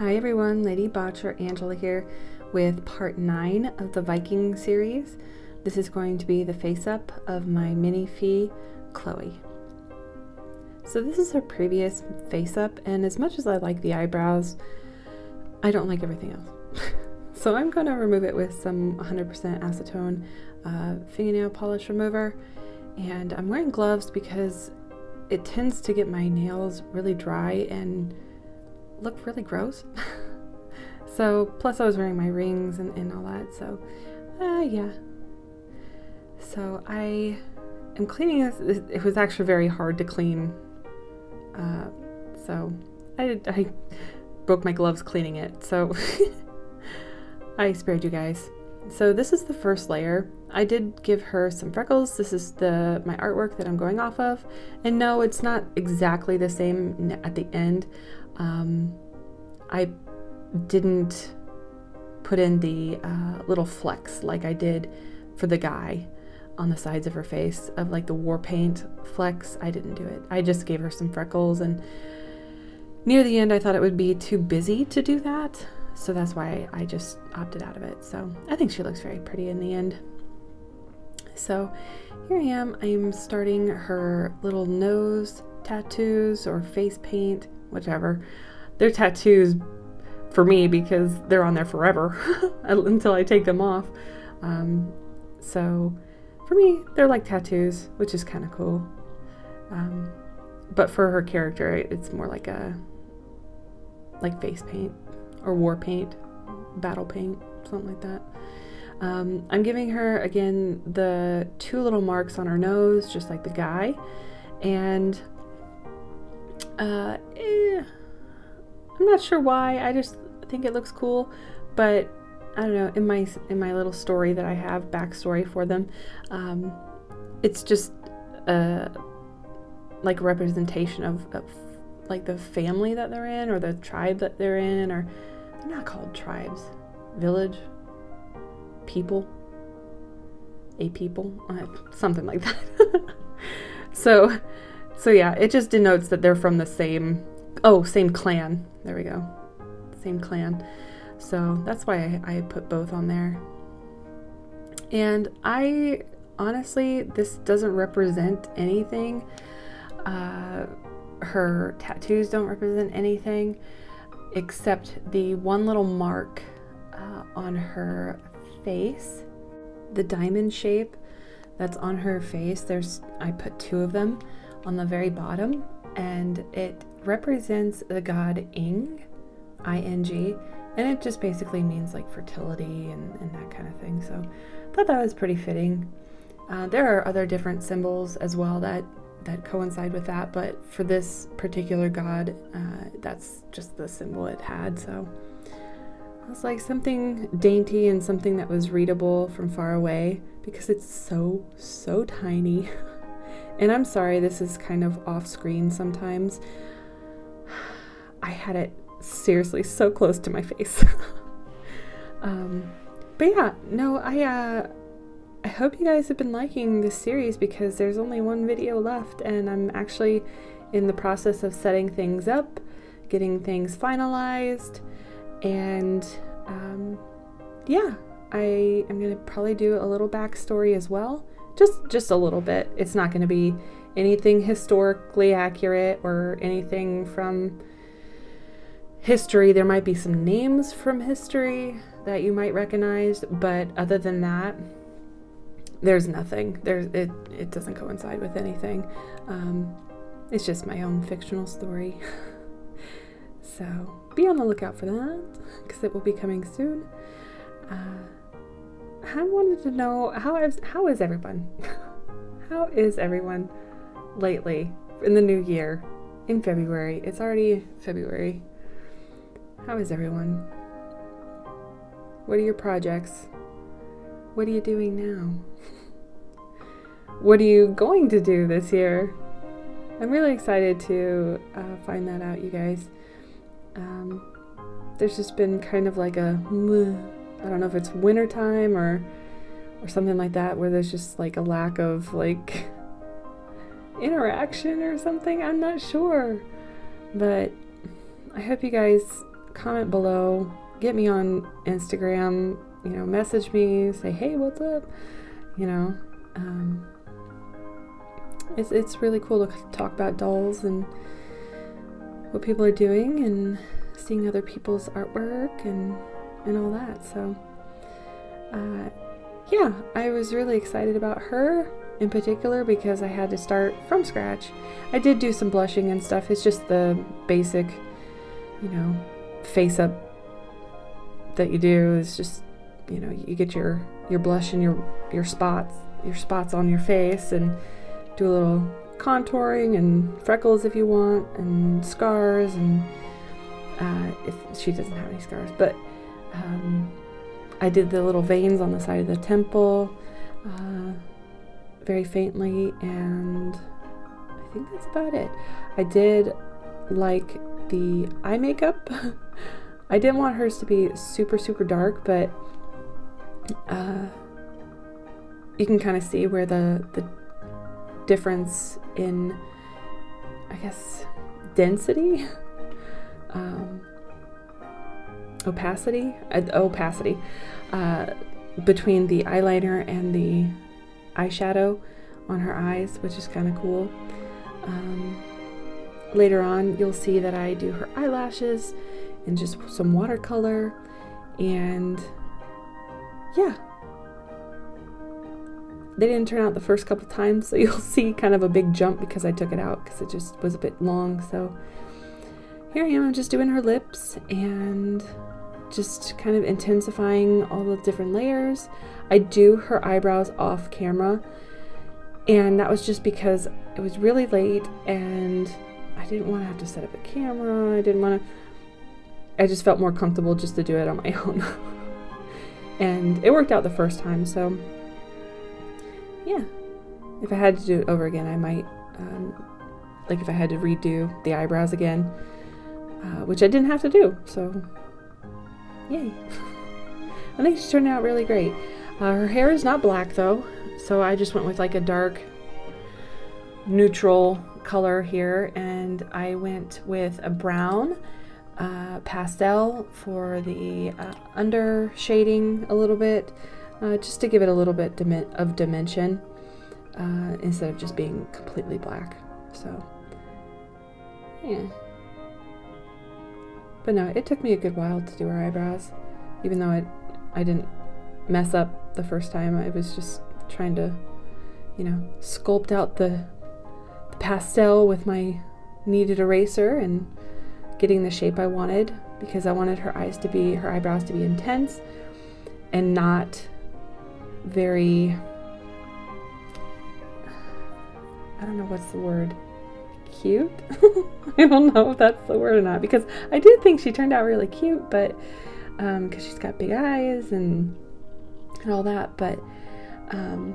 Hi everyone, Lady Botcher Angela here with part 9 of the Viking series. This is going to be the face up of my Minifee Chloe. So this is her previous face up, and as much as I like the eyebrows, I don't like everything else. So I'm going to remove it with some 100% acetone fingernail polish remover, and I'm wearing gloves because it tends to get my nails really dry and look really gross. So plus I was wearing my rings and all that, so yeah. So I am cleaning this. It was actually very hard to clean, so I broke my gloves cleaning it, so I spared you guys. So this is the first layer. I did give her some freckles. This is my artwork that I'm going off of, and no, it's not exactly the same at the end. I didn't put in the little flecks like I did for the guy on the sides of her face, of like the war paint flecks. I didn't do it. I just gave her some freckles, and near the end I thought it would be too busy to do that, so that's why I just opted out of it. So I think she looks very pretty in the end. So here I am. I'm starting her little nose tattoos or face paint, whichever. They're tattoos for me because they're on there forever until I take them off. So for me, they're like tattoos, which is kind of cool. But for her character, it's more like face paint or war paint, battle paint, something like that. I'm giving her, again, the 2 little marks on her nose, just like the guy. And I'm not sure why, I just think it looks cool, but I don't know, in my little story that I have, backstory for them, it's just like a representation of like the family that they're in, or the tribe that they're in, or they're not called tribes, village, people, a people, something like that. So yeah, it just denotes that they're from the same clan. There we go. Same clan. So that's why I put both on there. And I honestly, this doesn't represent anything. Her tattoos don't represent anything except the one little mark on her face, the diamond shape that's on her face. I put 2 of them on the very bottom, and it represents the god Ing, I-N-G, and it just basically means like fertility and that kind of thing. So I thought that was pretty fitting. There are other different symbols as well that coincide with that, but for this particular god, that's just the symbol it had. So it was like something dainty and something that was readable from far away, because it's so tiny. And I'm sorry, this is kind of off screen sometimes. I had it seriously so close to my face. But yeah, no, I hope you guys have been liking this series, because there's only one video left, and I'm actually in the process of setting things up, getting things finalized, and yeah, I am gonna probably do a little backstory as well. Just a little bit. It's not going to be anything historically accurate or anything from history. There might be some names from history that you might recognize, but other than that, there's nothing. It doesn't coincide with anything. It's just my own fictional story. So be on the lookout for that, because it will be coming soon. I wanted to know, how is everyone? How is everyone lately in the new year, in February? It's already February. How is everyone? What are your projects? What are you doing now? What are you going to do this year? I'm really excited to find that out, you guys. There's just been kind of like I don't know if it's winter time or something like that, where there's just like a lack of like interaction or something. I'm not sure, but I hope you guys comment below, get me on Instagram, you know, message me, say, hey, what's up? You know, it's really cool to talk about dolls and what people are doing and seeing other people's artwork and all that. So yeah, I was really excited about her in particular because I had to start from scratch. I did do some blushing and stuff. It's just the basic, you know, face up that you do. Is just, you know, you get your blush and your spots on your face, and do a little contouring and freckles if you want, and scars, and if she doesn't have any scars, but I did the little veins on the side of the temple very faintly, and I think that's about it. I did like the eye makeup. I didn't want hers to be super dark, but you can kind of see where the difference in, I guess, density, opacity between the eyeliner and the eyeshadow on her eyes, which is kind of cool. Later on, you'll see that I do her eyelashes in just some watercolor, and yeah, they didn't turn out the first couple times, so you'll see kind of a big jump because I took it out because it just was a bit long. So here I am, I'm just doing her lips and just kind of intensifying all the different layers. I do her eyebrows off camera, and that was just because it was really late and I didn't want to have to set up a camera. I just felt more comfortable just to do it on my own. And it worked out the first time, so yeah. If I had to do it over again, I might, like if I had to redo the eyebrows again, which I didn't have to do, so yay. I think she turned out really great. Her hair is not black though, so I just went with like a dark neutral color here, and I went with a brown pastel for the under shading a little bit, just to give it a little bit of dimension instead of just being completely black. So yeah. But no, it took me a good while to do her eyebrows, even though I didn't mess up the first time. I was just trying to, you know, sculpt out the pastel with my kneaded eraser and getting the shape I wanted, because I wanted her eyebrows to be intense and not very, I don't know what's the word, cute? I don't know if that's the word or not, because I do think she turned out really cute, but because she's got big eyes and all that, but no,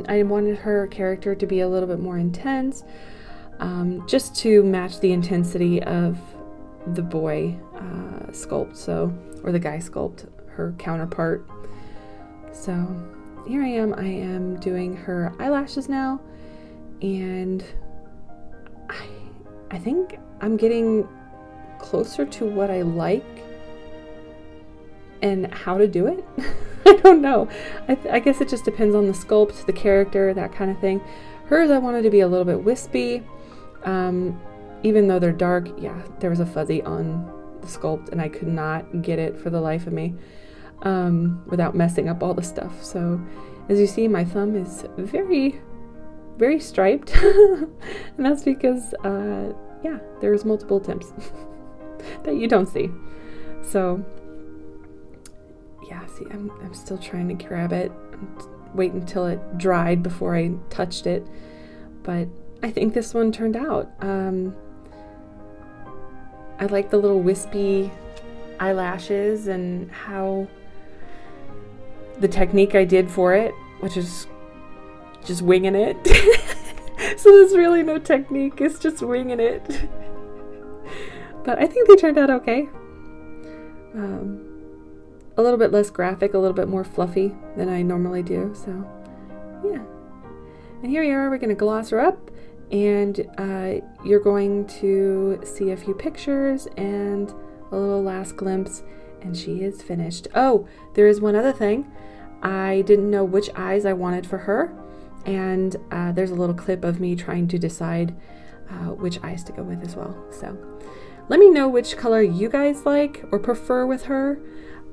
I wanted her character to be a little bit more intense, just to match the intensity of the boy sculpt, or the guy sculpt, her counterpart. So here I am doing her eyelashes now, and I think I'm getting closer to what I like and how to do it. I don't know. I guess it just depends on the sculpt, the character, that kind of thing. Hers, I wanted to be a little bit wispy. Even though they're dark, yeah, there was a fuzzy on the sculpt, and I could not get it for the life of me without messing up all the stuff. So as you see, my thumb is very, very striped, and that's because, yeah, there's multiple attempts that you don't see. So yeah, see, I'm still trying to grab it, wait until it dried before I touched it, but I think this one turned out. I like the little wispy eyelashes and how the technique I did for it, which is just winging it. So there's really no technique, it's just winging it. But I think they turned out okay. A little bit less graphic, a little bit more fluffy than I normally do, so yeah. And here we are, we're going to gloss her up and you're going to see a few pictures and a little last glimpse, and she is finished. Oh, there is one other thing. I didn't know which eyes I wanted for her, and there's a little clip of me trying to decide which eyes to go with as well. So let me know which color you guys like or prefer with her,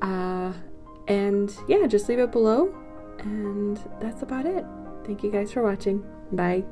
and yeah, just leave it below, and that's about it. Thank you guys for watching. Bye.